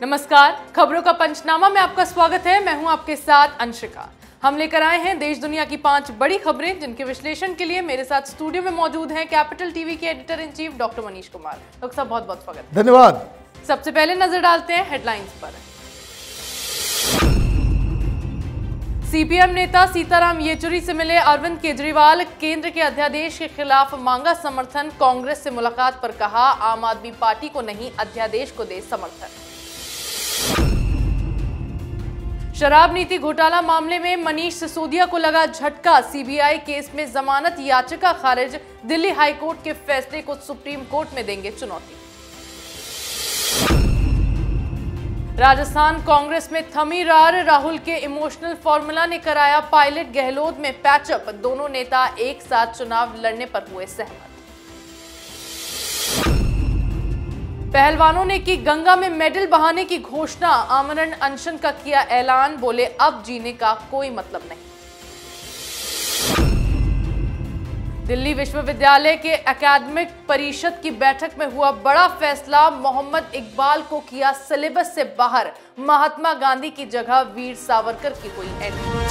नमस्कार, खबरों का पंचनामा में आपका स्वागत है। मैं हूं आपके साथ अंशिका। हम लेकर आए हैं देश दुनिया की 5 बड़ी खबरें, जिनके विश्लेषण के लिए मेरे साथ स्टूडियो में मौजूद हैं कैपिटल टीवी के editor in chief doctor Manish Kumar. Doctor साहब, बहुत बहुत स्वागत। धन्यवाद। सबसे पहले नजर डालते हैं हेडलाइंस पर। सीपीएम नेता सीताराम येचुरी से मिले अरविंद केजरीवाल, केंद्र के अध्यादेश के खिलाफ मांगा समर्थन। कांग्रेस से मुलाकात पर कहा, आम आदमी पार्टी को नहीं, अध्यादेश को दे समर्थन। शराब नीति घोटाला मामले में मनीष सिसोदिया को लगा झटका, सीबीआई केस में जमानत याचिका खारिज। दिल्ली हाईकोर्ट के फैसले को सुप्रीम कोर्ट में देंगे चुनौती। राजस्थान कांग्रेस में थमी रार, राहुल के इमोशनल फॉर्मूला ने कराया पायलट, गहलोत में पैचअप। दोनों नेता एक साथ चुनाव लड़ने पर हुए सहमत। पहलवानों ने की गंगा में मेडल बहाने की घोषणा, आमरण अनशन का किया ऐलान। बोले, अब जीने का कोई मतलब नहीं। दिल्ली विश्वविद्यालय के एकेडमिक परिषद की बैठक में हुआ बड़ा फैसला, मोहम्मद इकबाल को किया सिलेबस से बाहर। महात्मा गांधी की जगह वीर सावरकर की हुई एंट्री।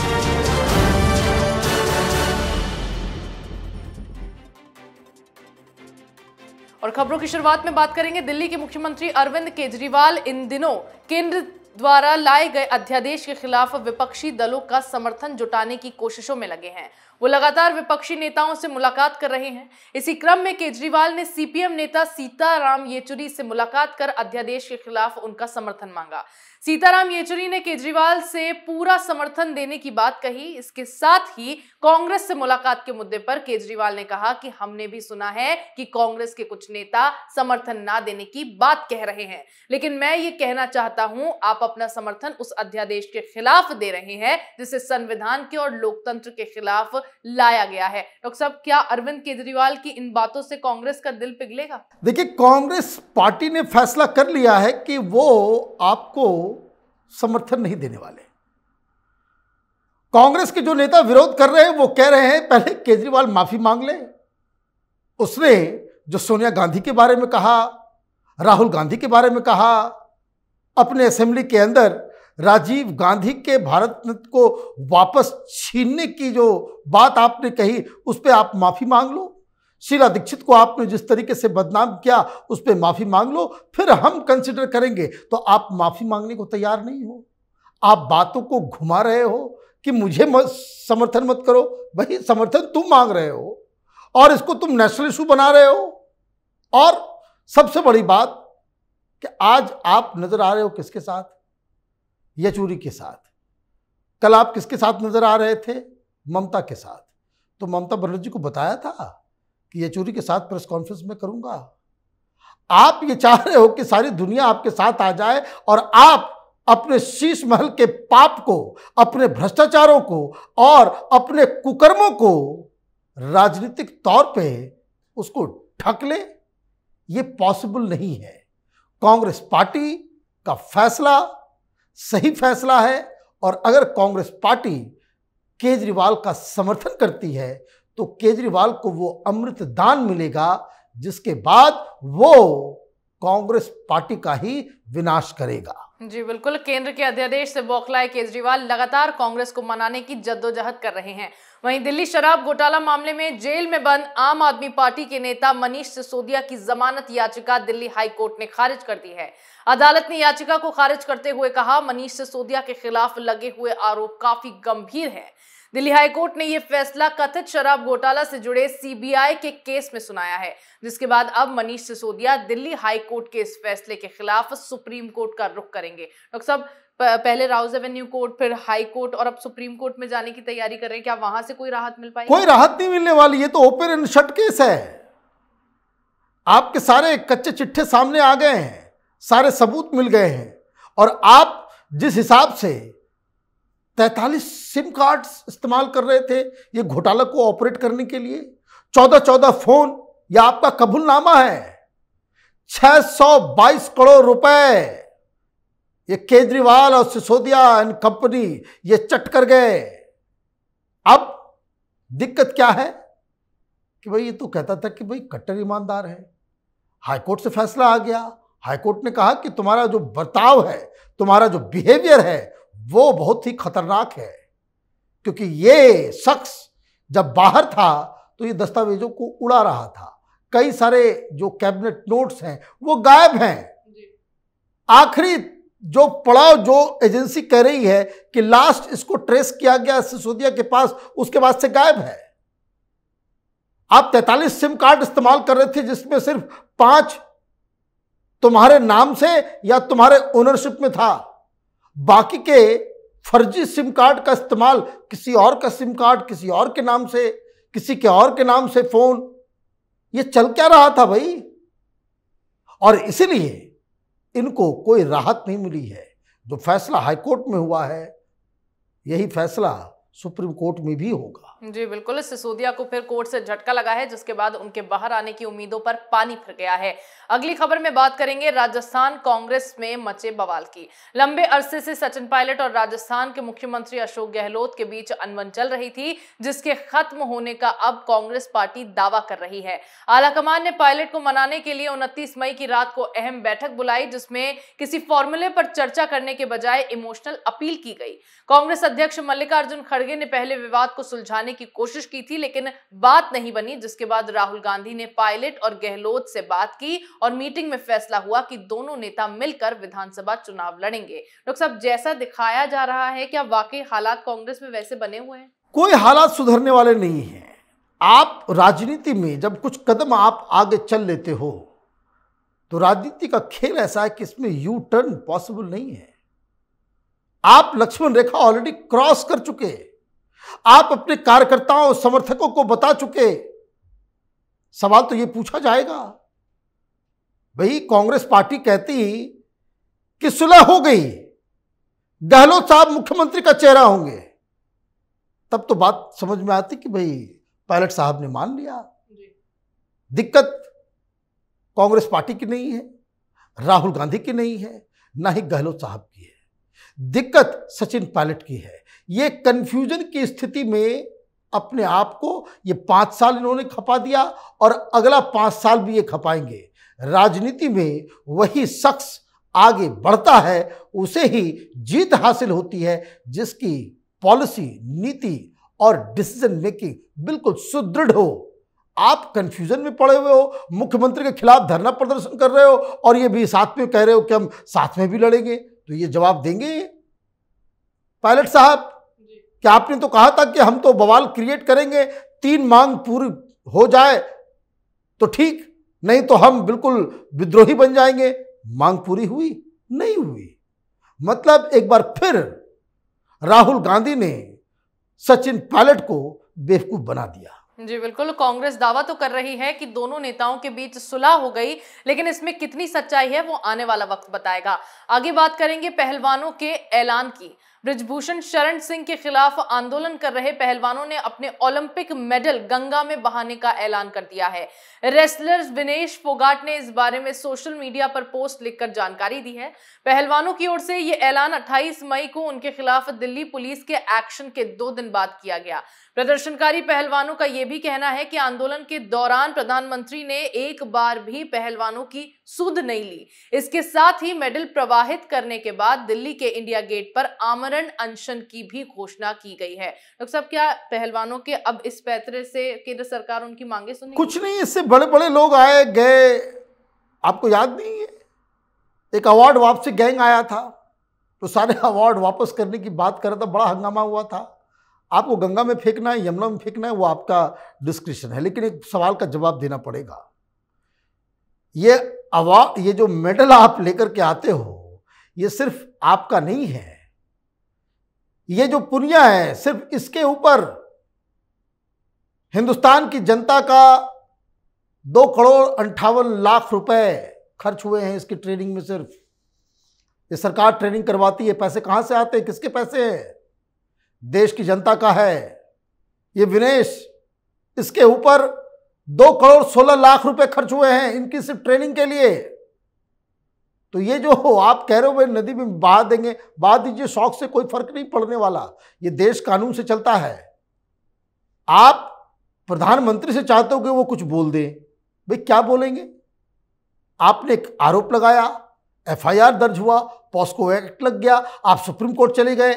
और खबरों की शुरुआत में बात करेंगे दिल्ली के मुख्यमंत्री अरविंद केजरीवाल इन दिनों केंद्र द्वारा लाए गए अध्यादेश के खिलाफ विपक्षी दलों का समर्थन जुटाने की कोशिशों में लगे हैं। वो लगातार विपक्षी नेताओं से मुलाकात कर रहे हैं। इसी क्रम में केजरीवाल ने सीपीएम नेता सीताराम येचुरी से मुलाकात कर अध्यादेश के खिलाफ उनका समर्थन मांगा। सीताराम येचुरी ने केजरीवाल से पूरा समर्थन देने की बात कही। इसके साथ ही कांग्रेस से मुलाकात के मुद्दे पर केजरीवाल ने कहा कि हमने भी सुना है कि कांग्रेस के कुछ नेता समर्थन ना देने की बात कह रहे हैं, लेकिन मैं ये कहना चाहता हूं, आप अपना समर्थन उस अध्यादेश के खिलाफ दे रहे हैं जिसे संविधान के और लोकतंत्र के खिलाफ लाया गया है। डॉक्टर साहब, क्या अरविंद केजरीवाल की इन बातों से कांग्रेस का दिल पिघलेगा? देखिए, कांग्रेस पार्टी ने फैसला कर लिया है कि वो आपको समर्थन नहीं देने वाले। कांग्रेस के जो नेता विरोध कर रहे हैं वो कह रहे हैं पहले केजरीवाल माफी मांग ले। उसने जो सोनिया गांधी के बारे में कहा, राहुल गांधी के बारे में कहा, अपने असेंबली के अंदर राजीव गांधी के भारत रत्न को वापस छीनने की जो बात आपने कही, उस पर आप माफी मांग लो। शीला दीक्षित को आपने जिस तरीके से बदनाम किया, उस पर माफी मांग लो, फिर हम कंसिडर करेंगे। तो आप माफी मांगने को तैयार नहीं हो। आप बातों को घुमा रहे हो कि मुझे समर्थन मत करो। भाई, समर्थन तुम मांग रहे हो और इसको तुम नेशनल इशू बना रहे हो। और सबसे बड़ी बात कि आज आप नजर आ रहे हो किसके साथ? येचुरी के साथ। कल आप किसके साथ नजर आ रहे थे? ममता के साथ। तो ममता बनर्जी को बताया था कि येचुरी के साथ प्रेस कॉन्फ्रेंस में करूंगा। आप ये चाह रहे हो कि सारी दुनिया आपके साथ आ जाए और आप अपने शीश महल के पाप को, अपने भ्रष्टाचारों को और अपने कुकर्मों को राजनीतिक तौर पे उसको ढक ले। ये पॉसिबल नहीं है। कांग्रेस पार्टी का फैसला सही फैसला है और अगर कांग्रेस पार्टी केजरीवाल का समर्थन करती है तो केजरीवाल को वो अमृत दान मिलेगा, जिसके बाद वो कांग्रेस पार्टी का ही विनाश करेगा। जी बिल्कुल, केंद्र के अध्यादेश से बौखलाए केजरीवाल लगातार कांग्रेस को मनाने की जद्दोजहद कर रहे हैं। वहीं दिल्ली शराब घोटाला मामले में जेल में बंद आम आदमी पार्टी के नेता मनीष सिसोदिया की जमानत याचिका दिल्ली हाईकोर्ट ने खारिज कर दी है। अदालत ने याचिका को खारिज करते हुए कहा, मनीष सिसोदिया के खिलाफ लगे हुए आरोप काफी गंभीर हैं। दिल्ली हाईकोर्ट ने यह फैसला कथित शराब घोटाला से जुड़े सीबीआई के केस में सुनाया है, जिसके बाद अब मनीष सिसोदिया दिल्ली हाईकोर्ट के इस फैसले के खिलाफ सुप्रीम कोर्ट का रुख करेंगे। डॉक्टर साहब, पहले राउज एवेन्यू कोर्ट, फिर हाई कोर्ट और अब सुप्रीम कोर्ट में जाने की तैयारी कर रहे हैं। क्या वहां से कोई राहत मिल पाएगी? कोई राहत नहीं मिलने वाली। ये तो ओपन एंड शट केस है। आपके सारे कच्चे चिट्ठे सामने आ गए हैं, सारे सबूत मिल गए हैं और आप जिस हिसाब से 43 सिम कार्ड्स इस्तेमाल कर रहे थे ये घोटाला को ऑपरेट करने के लिए, 14 फोन, यह आपका कबूलनामा है। 622 करोड़ रुपए ये केजरीवाल और सिसोदिया एंड कंपनी ये चट कर गए। अब दिक्कत क्या है कि भाई ये तो कहता था कि भाई कट्टर ईमानदार है, हाईकोर्ट से फैसला आ गया, हाईकोर्ट ने कहा कि तुम्हारा जो बर्ताव है, तुम्हारा जो बिहेवियर है, वो बहुत ही खतरनाक है, क्योंकि ये शख्स जब बाहर था तो ये दस्तावेजों को उड़ा रहा था। कई सारे जो कैबिनेट नोट्स हैं वो गायब हैं। आखिरी जो पड़ाव जो एजेंसी कह रही है कि लास्ट इसको ट्रेस किया गया सिसोदिया के पास, उसके बाद से गायब है। आप 43 सिम कार्ड इस्तेमाल कर रहे थे, जिसमें सिर्फ 5 तुम्हारे नाम से या तुम्हारे ओनरशिप में था। बाकी के फर्जी सिम कार्ड का इस्तेमाल, किसी और का सिम कार्ड, किसी और के नाम से, किसी के और के नाम से फोन, ये चल क्या रहा था भाई? और इसीलिए इनको कोई राहत नहीं मिली है। जो फैसला हाईकोर्ट में हुआ है, यही फैसला सुप्रीम कोर्ट में भी होगा। जी बिल्कुल, सिसोदिया को फिर कोर्ट से झटका लगा है, जिसके बाद उनके बाहर आने की उम्मीदों पर पानी फिर गया है। अगली खबर में बात करेंगे राजस्थान कांग्रेस में मचे बवाल की। लंबे अरसे से सचिन पायलट और राजस्थान के मुख्यमंत्री अशोक गहलोत के बीच अनबन चल रही थी, जिसके खत्म होने का अब कांग्रेस पार्टी दावा कर रही है। आलाकमान ने पायलट को मनाने के लिए 29 मई की रात को अहम बैठक बुलाई, जिसमें किसी फॉर्मूले पर चर्चा करने के बजाय इमोशनल अपील की गई। कांग्रेस अध्यक्ष मल्लिकार्जुन खड़गे ने पहले विवाद को सुलझाने की कोशिश की थी, लेकिन बात नहीं बनी, जिसके बाद राहुल गांधी ने पायलट और गहलोत से बात की और मीटिंग में फैसला हुआ कि दोनों नेता मिलकर विधानसभा चुनाव लड़ेंगे। डॉक्टर साहब, जैसा दिखाया जा रहा है, क्या वाकई हालात कांग्रेस में वैसे बने हुए हैं? कोई हालात सुधरने वाले नहीं हैं। आप राजनीति में जब कुछ कदम आप आगे चल लेते हो तो राजनीति का खेल ऐसा है कि इसमें यू टर्न पॉसिबल नहीं है। आप लक्ष्मण रेखा ऑलरेडी क्रॉस कर चुके, आप अपने कार्यकर्ताओं समर्थकों को बता चुके। सवाल तो यह पूछा जाएगा, भाई कांग्रेस पार्टी कहती कि सुलह हो गई, गहलोत साहब मुख्यमंत्री का चेहरा होंगे, तब तो बात समझ में आती कि भाई पायलट साहब ने मान लिया। दिक्कत कांग्रेस पार्टी की नहीं है, राहुल गांधी की नहीं है, ना ही गहलोत साहब की है। दिक्कत सचिन पायलट की है। ये कंफ्यूजन की स्थिति में अपने आप को ये 5 साल इन्होंने खपा दिया और अगला 5 साल भी ये खपाएंगे। राजनीति में वही शख्स आगे बढ़ता है, उसे ही जीत हासिल होती है जिसकी पॉलिसी, नीति और डिसीजन मेकिंग बिल्कुल सुदृढ़ हो। आप कंफ्यूजन में पड़े हुए हो, मुख्यमंत्री के खिलाफ धरना प्रदर्शन कर रहे हो और ये भी साथ में कह रहे हो कि हम साथ में भी लड़ेंगे, तो ये जवाब देंगे पायलट साहब? क्या आपने तो कहा था कि हम तो बवाल क्रिएट करेंगे, 3 मांग पूरी हो जाए तो ठीक, नहीं तो हम बिल्कुल विद्रोही बन जाएंगे। मांग पूरी हुई? नहीं हुई। मतलब एक बार फिर राहुल गांधी ने सचिन पायलट को बेवकूफ बना दिया। जी बिल्कुल, कांग्रेस दावा तो कर रही है कि दोनों नेताओं के बीच सुलह हो गई, लेकिन इसमें कितनी सच्चाई है वो आने वाला वक्त बताएगा। आगे बात करेंगे पहलवानों के ऐलान की। ब्रिजभूषण शरण सिंह के खिलाफ आंदोलन कर रहे पहलवानों ने अपने ओलंपिक मेडल गंगा में बहाने का ऐलान कर दिया है। रेसलर विनेश फोगाट ने इस बारे में सोशल मीडिया पर पोस्ट लिखकर जानकारी दी है। पहलवानों की ओर से यह ऐलान 28 मई को उनके खिलाफ दिल्ली पुलिस के एक्शन के 2 दिन बाद किया गया। प्रदर्शनकारी पहलवानों का यह भी कहना है कि आंदोलन के दौरान प्रधानमंत्री ने एक बार भी पहलवानों की सुध नहीं ली। इसके साथ ही मेडल प्रवाहित करने के बाद दिल्ली के इंडिया गेट पर आमरण अनशन की भी घोषणा की गई है। डॉक्टर साहब, क्या पहलवानों के अब इस फैसले से केंद्र सरकार उनकी मांगे सुनेगी? कुछ नहीं, इससे बड़े बड़े लोग आए गए, आपको याद नहीं है? एक अवार्ड वापसी गैंग आया था, तो सारे अवार्ड वापस करने की बात कर रहा था, बड़ा हंगामा हुआ था। आपको गंगा में फेंकना है, यमुना में फेंकना है, वो आपका डिस्क्रिप्शन है, लेकिन एक सवाल का जवाब देना पड़ेगा। ये अवार्ड, ये जो मेडल आप लेकर के आते हो, ये सिर्फ आपका नहीं है। ये जो पुनिया है, सिर्फ इसके ऊपर हिंदुस्तान की जनता का 2,58,00,000 रुपए खर्च हुए हैं इसकी ट्रेनिंग में। सिर्फ ये सरकार ट्रेनिंग करवाती है, पैसे कहां से आते हैं, किसके पैसे हैं? देश की जनता का है। ये विनेश, इसके ऊपर 2,16,00,000 रुपए खर्च हुए हैं इनकी सिर्फ ट्रेनिंग के लिए। तो ये जो आप कह रहे हो भाई नदी में बहा देंगे, बहा दीजिए, शौक से कोई फर्क नहीं पड़ने वाला। ये देश कानून से चलता है। आप प्रधानमंत्री से चाहते हो कि वो कुछ बोल दें, भाई क्या बोलेंगे? आपने एक आरोप लगाया, एफआईआर दर्ज हुआ, पॉस्को एक्ट लग गया, आप सुप्रीम कोर्ट चले गए,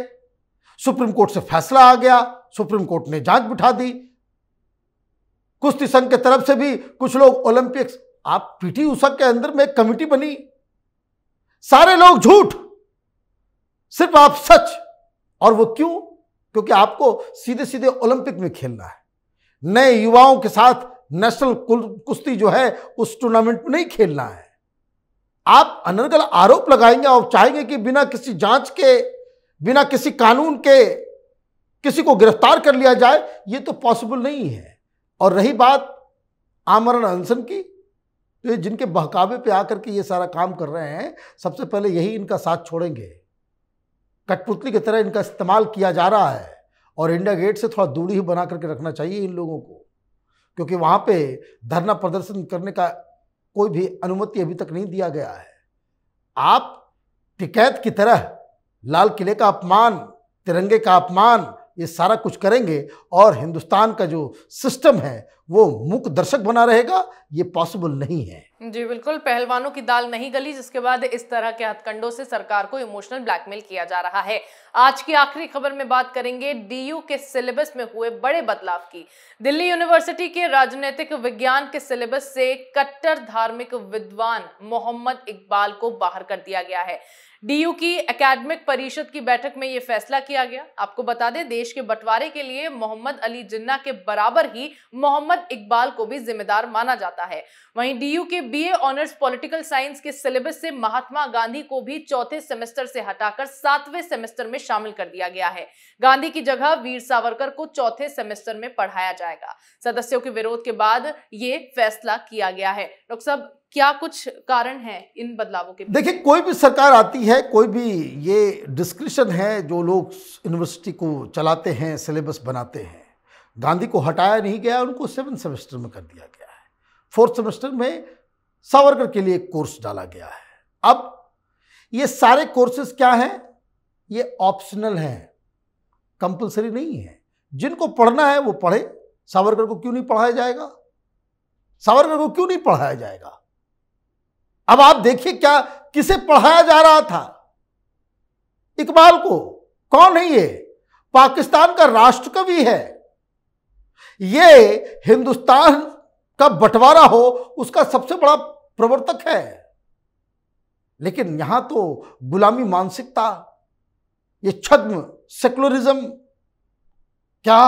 सुप्रीम कोर्ट से फैसला आ गया, सुप्रीम कोर्ट ने जांच बिठा दी, कुश्ती संघ के तरफ से भी कुछ लोग ओलंपिक्स, आप पीटी उषा के अंदर में एक कमेटी बनी, सारे लोग झूठ, सिर्फ आप सच। और वो क्यों? क्योंकि आपको सीधे सीधे ओलंपिक में खेलना है, नए युवाओं के साथ नेशनल कुश्ती जो है उस टूर्नामेंट में नहीं खेलना है। आप अनर्गल आरोप लगाएंगे और चाहेंगे कि बिना किसी जांच के, बिना किसी कानून के किसी को गिरफ्तार कर लिया जाए, ये तो पॉसिबल नहीं है। और रही बात आमरण अनशन की, तो ये जिनके बहकावे पे आकर के ये सारा काम कर रहे हैं, सबसे पहले यही इनका साथ छोड़ेंगे। कठपुतली की तरह इनका इस्तेमाल किया जा रहा है और इंडिया गेट से थोड़ा दूरी ही बना करके रखना चाहिए इन लोगों को, क्योंकि वहां पे धरना प्रदर्शन करने का कोई भी अनुमति अभी तक नहीं दिया गया है। आप टिकैत की तरह लाल किले का अपमान, तिरंगे का अपमान, ये सारा कुछ करेंगे और हिंदुस्तान का जो सिस्टम है वो मूक दर्शक बना रहेगा, ये पॉसिबल नहीं है। जी बिल्कुल, पहलवानों की दाल नहीं गली, जिसके बाद इस तरह के हथकंडों से सरकार को इमोशनल ब्लैकमेल किया जा रहा है। आज की आखिरी खबर में बात करेंगे डीयू के सिलेबस में हुए बड़े बदलाव की। दिल्ली यूनिवर्सिटी के राजनीतिक विज्ञान के सिलेबस से कट्टर धार्मिक विद्वान मोहम्मद इकबाल को बाहर कर दिया गया है। डीयू की एकेडमिक परिषद की बैठक में यह फैसला किया गया। आपको बता दें, देश के बंटवारे के लिए मोहम्मद अली जिन्ना के बराबर ही मोहम्मद इकबाल को भी जिम्मेदार माना जाता है। वहीं डीयू के बीए ऑनर्स पॉलिटिकल साइंस के सिलेबस से महात्मा गांधी को भी चौथे सेमेस्टर से हटाकर 7वें सेमेस्टर में शामिल कर दिया गया है। गांधी की जगह वीर सावरकर को चौथे सेमेस्टर में पढ़ाया जाएगा। सदस्यों के विरोध के बाद ये फैसला किया गया है। डॉक्टर साहब, क्या कुछ कारण है इन बदलावों के? देखिए, कोई भी सरकार आती है, कोई भी ये डिस्क्रिप्शन है जो लोग यूनिवर्सिटी को चलाते हैं, सिलेबस बनाते हैं। गांधी को हटाया नहीं गया, उनको 7 सेमेस्टर में कर दिया गया है। 4th सेमेस्टर में सावरकर के लिए एक कोर्स डाला गया है। अब ये सारे कोर्सेज क्या हैं? ये ऑप्शनल हैं, कंपलसरी नहीं है। जिनको पढ़ना है वो पढ़े। सावरकर को क्यों नहीं पढ़ाया जाएगा? सावरकर को क्यों नहीं पढ़ाया जाएगा? अब आप देखिए, क्या किसे पढ़ाया जा रहा था? इकबाल को। कौन है ये? पाकिस्तान का राष्ट्रकवि है। ये हिंदुस्तान का बंटवारा हो उसका सबसे बड़ा प्रवर्तक है। लेकिन यहां तो गुलामी मानसिकता, ये छद्म सेकुलरिज्म, क्या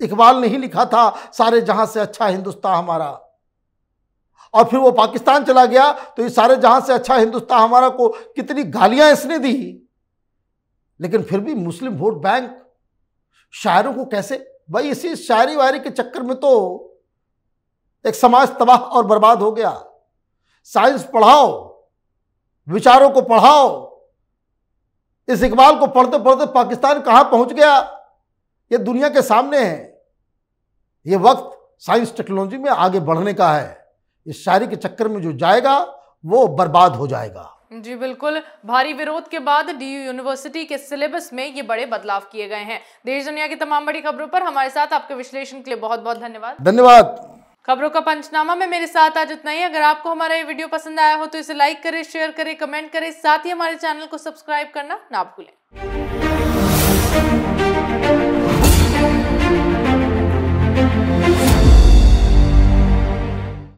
इकबाल ने ही लिखा था सारे जहां से अच्छा हिंदुस्तान हमारा, और फिर वो पाकिस्तान चला गया तो ये सारे जहां से अच्छा हिंदुस्तान हमारा को कितनी गालियां इसने दी। लेकिन फिर भी मुस्लिम वोट बैंक शायरों को कैसे, भाई इसी शायरी वायरी के चक्कर में तो एक समाज तबाह और बर्बाद हो गया। साइंस पढ़ाओ, विचारों को पढ़ाओ। इस इकबाल को पढ़ते पढ़ते पाकिस्तान कहां पहुंच गया ये दुनिया के सामने है। ये वक्त साइंस टेक्नोलॉजी में आगे बढ़ने का है। इस शायरी के चक्कर में जो जाएगा वो बर्बाद हो जाएगा। जी बिल्कुल, भारी विरोध के बाद डीयू यूनिवर्सिटी के सिलेबस में ये बड़े बदलाव किए गए हैं। देश दुनिया की तमाम बड़ी खबरों पर हमारे साथ आपके विश्लेषण के लिए बहुत बहुत धन्यवाद। धन्यवाद। खबरों का पंचनामा में मेरे साथ आज इतना ही। अगर आपको हमारा ये वीडियो पसंद आया हो तो इसे लाइक करें, शेयर करें, कमेंट करें, साथ ही हमारे चैनल को सब्सक्राइब करना ना भूलें।